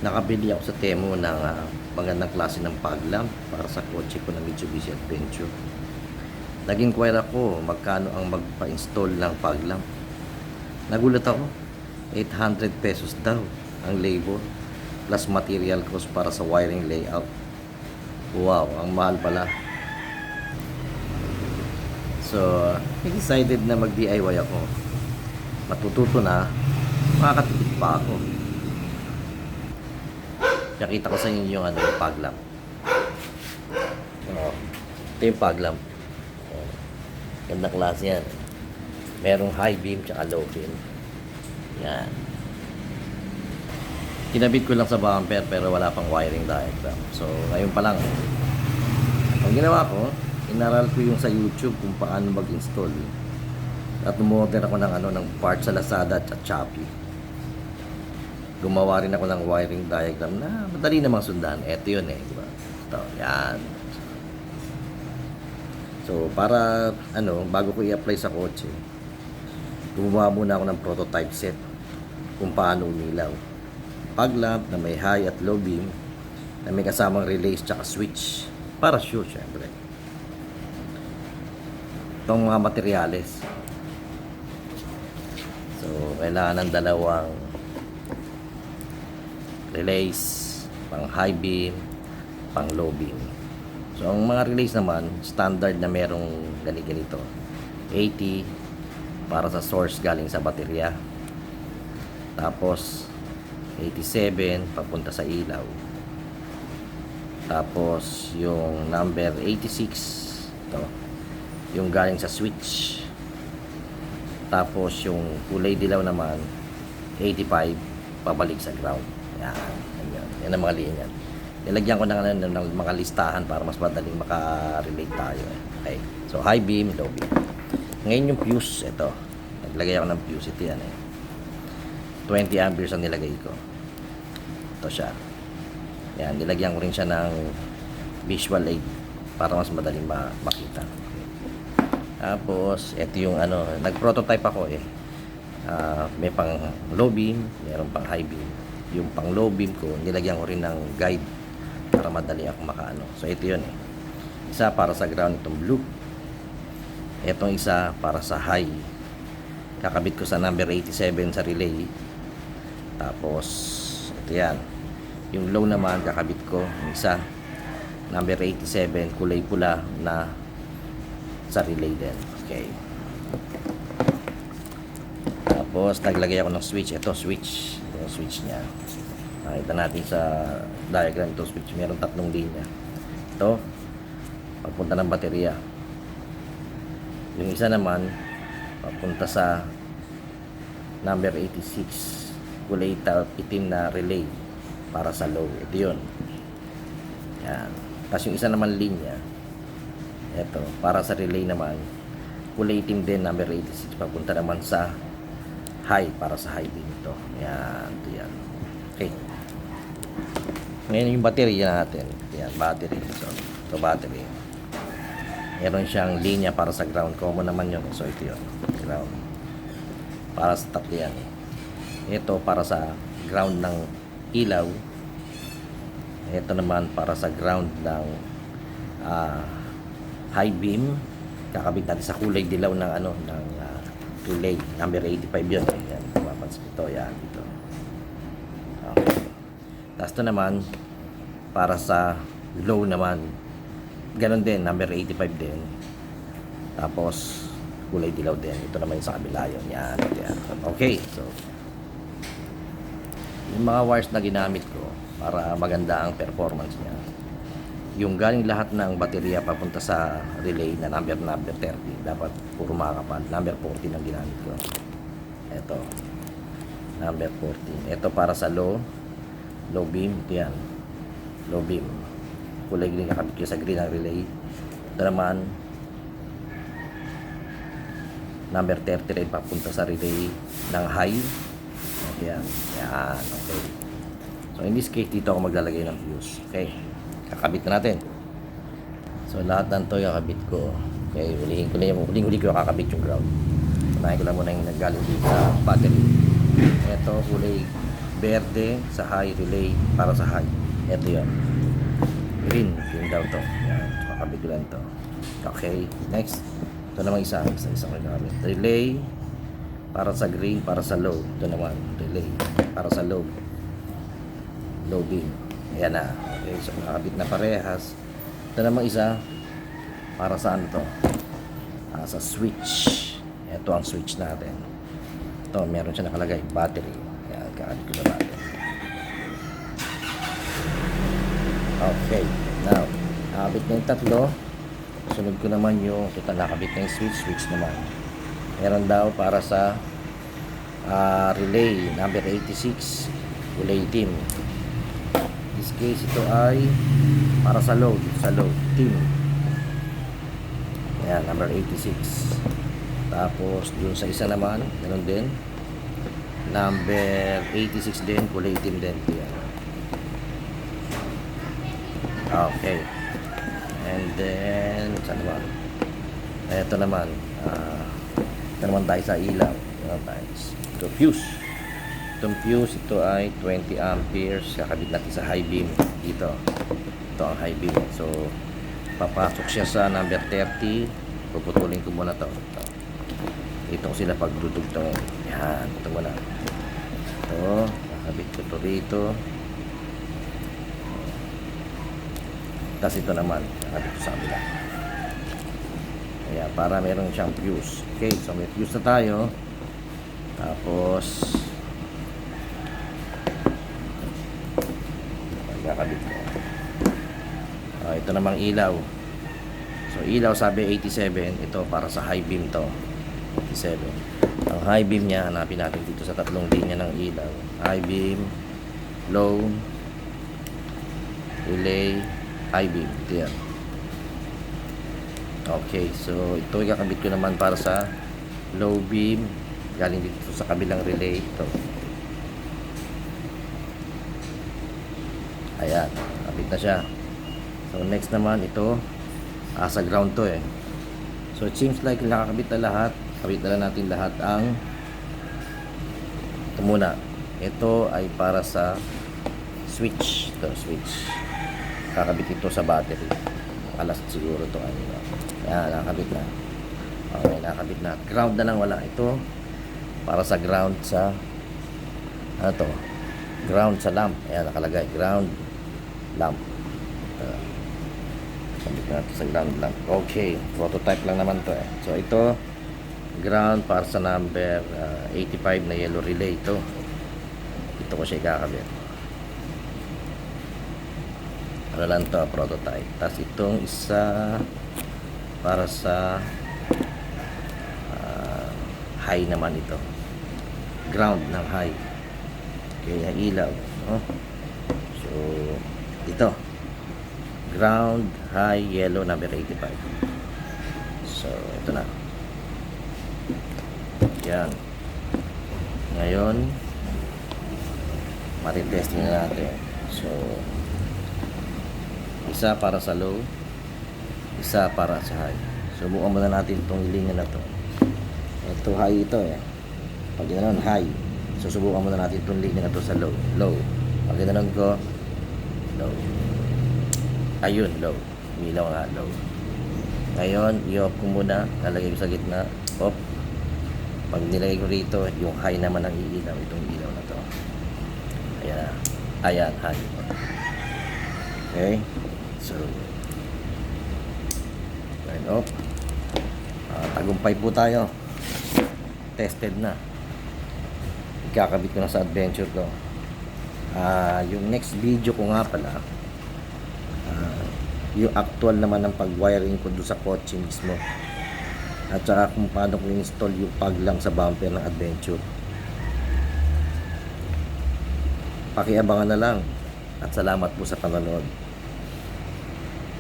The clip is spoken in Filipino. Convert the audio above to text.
Nakabili ako sa Temu ng magandang klase ng fog lamp para sa kotse ko na Mitsubishi Adventure. Nag-inquire ako magkano ang magpa-install ng fog lamp. Nagulat ako, 800 pesos daw ang labor plus material cost para sa wiring layout. Wow, ang mahal pala. So, decided na mag-DIY ako. Matututo na, makakatipid pa ako. Nakita ko sa inyo yung yung fog lamp. Ito yung fog lamp. Ganda klase yan. Merong high beam tsaka low beam. Yan. Kinabit ko lang sa bumper pero wala pang wiring diagram. So, ngayon pa lang. Ang ginawa ko, inaral ko yung sa YouTube kung paano mag-install. At umorder ako ng parts sa Lazada at Shopee. Gumawa rin ako ng wiring diagram na madali namang sundan. Ito yun diba? Ito, yan. So, para, bago ko i-apply sa kotse, gumawa muna ako ng prototype set kung paano umilaw. Fog lamp na may high at low beam, na may kasamang relays tsaka switch. Para sure, syempre. Itong mga materyales. So, kailangan ng dalawang relays, pang high beam, pang low beam. So, ang mga relays naman, standard na merong ganito. 80 para sa source galing sa baterya. Tapos, 87 papunta sa ilaw. Tapos, yung number 86, ito, yung galing sa switch. Tapos, yung kulay dilaw naman, 85 pabalik sa ground. Yan ang mga linya. Nilagyan ko ng mga listahan para mas madaling maka-relate tayo. Okay. So, high beam, low beam. Ngayon yung fuse, ito. Naglagay ako ng fuse. Ito yan 20 amperes ang nilagay ko. Ito siya. Yan, nilagyan ko rin siya ng visual aid para mas madaling makita. Tapos, ito yung nag-prototype ako may pang low beam, mayroon pang high beam. Yung pang low beam ko, nilagyan ko rin ng guide para madali ako makaano. So, ito yun Isa para sa ground, itong blue. Itong isa para sa high. Kakabit ko sa number 87 sa relay. Tapos, ito yan. Yung low naman, kakabit ko. Yung isa, number 87, kulay pula na sa relay din. Okay. Tapos, naglagay ako ng switch. Ito, switch. Ito yung switch niya. Nakita natin sa diagram ito, switch. Meron 3 linya. Ito, papunta ng baterya. Yung isa naman, papunta sa number 86. Kulay itim na relay para sa low. Ito yun. Yan. Tapos yung isa naman linya, ito, para sa relay naman, kulay itim din, number 86. Papunta naman sa high para sa high beam ito. Yan, ito yan. Okay. Ngayon yung battery natin. Yan, battery. So, ito battery. Meron siyang linya para sa ground. Common naman yun. So, ito yun. Ground. Para sa tatlo yan. Ito para sa ground ng ilaw. Ito naman para sa ground ng high beam. Kakabit natin sa kulay dilaw ng ng relay. Number 85 yun. Yan. Mapansin ito. Yan. Dito. Okay. Tapos ito naman para sa low naman. Ganon din. Number 85 din. Tapos kulay dilaw din. Ito naman yung sa kabila yun. Yan. Yan. Okay. So, yung mga wires na ginamit ko para maganda ang performance niya. Yung galing lahat ng baterya papunta sa relay na number 30, dapat puro makakapal. Number 40 ang ginamit ko. Ito. Number 40. Ito para sa low beam. Ito yan. Low beam. Kulay green, kakabit ko sa green ang relay. Ito naman, number 30 rin papunta sa relay ng high. Yan. Yan. Okay. So, in this case, dito ako maglalagay ng fuse. Okay. Kakabit na natin. So, lahat ng to kakabit ko. Okay. Huling-huli ko kakabit yung ground. Unahin ko lang muna yung nagaling dito sa battery. Ito, kulay Verde sa high, relay para sa high. Ito yun. Green, green daw to. Yan, kakabit ko lang to. Okay, next. Ito naman isa ko gamit. Relay para sa green, para sa low. Ito naman, relay para sa low. Low beam. Ayan na. Okay, so nakabit na parehas. Ito naman isa para sa ano to? Sa switch. Ito ang switch natin. Ito, meron siya nakalagay, battery. Ayan, kakabit ko na battery. Okay, now, nakabit na yung tatlo. Sunod ko naman yung total nakabit na yung switch naman. Meron daw para sa relay number 86, kulay itim. In this case, ito ay para sa load team. Ayan, number 86. Tapos, yung sa isa naman, meron din. Number 86 din, kulay itim din. Ayan. Okay. And then, saan naman? Ito naman. Ito naman tayo sa ilaw. Ito, fuse. Itong fuse, ito ay 20 amperes. Kakabit natin sa high beam. Dito. Ito ang high beam. So, papasok siya sa number 30. Puputulin ko muna to. Ito ko sila pagdudugtongin. Yan. Ito muna. Ito. Kakabit ko to dito. Tapos ito naman, nakabit ko sa kabila. Kaya para meron siyang fuse. Okay, so may fuse na tayo. Tapos kakabit ko. Ito namang ilaw. So ilaw sabi 87. Ito para sa high beam to. 87. Ang high beam niya, hanapin natin dito sa tatlong linya ng ilaw. High beam, low, relay, high beam. Ito yan. Okay, so ito ikakabit ko naman para sa low beam. Galing dito sa kabilang relay. Ito. Ayan, kabit na siya. So next naman ito, sa ground to eh. So it seems like nakakabit na lahat. Kabit na lang natin lahat ang ito muna. Ito ay para sa switch. Ito, switch. Kakabit ito sa battery. Alas siguro ito ano. Ayan, nakakabit na. Okay, nakakabit na. Ground na lang wala. Ito para sa ground sa ano to? Ground sa lamp. Ayan, nakalagay. Ground lamp. Kabit na ito sa ground lamp. Okay, prototype lang naman to eh. So ito, ground para sa number 85 na yellow relay. Ito ko siya ikakabit. Ano lang to, prototype. Tapos itong isa para sa high naman ito. Ground ng high. Kaya ilaw. Oh. So, ito. Ground, high, yellow, number 85. So, ito na. Yan. Ngayon, matitesting na natin. So, isa para sa low, isa para sa high. Subukan muna natin itong linya na to. Ito high ito eh. Pag ginanon high, susubukan muna natin itong linya na to sa low. Low. Pag ginanon ko, low. Ayun, low. Umilaw nga, low. Ngayon, i-off ko muna. Lalagay ko sa gitna. Off. Pag nilagay ko rito, yung high naman ang iilaw. Itong ilaw na to. Ayan. Ayan, high. Okay. So, turn off. Tagumpay po tayo. Tested na. Ikakabit ko na sa adventure ko. Yung next video ko nga pala, yung actual naman ng pag-wiring ko doon sa kotse mismo. At saka kung paano ko install yung plug lang sa bumper ng adventure. Pakiabangan na lang. At salamat po sa panonood.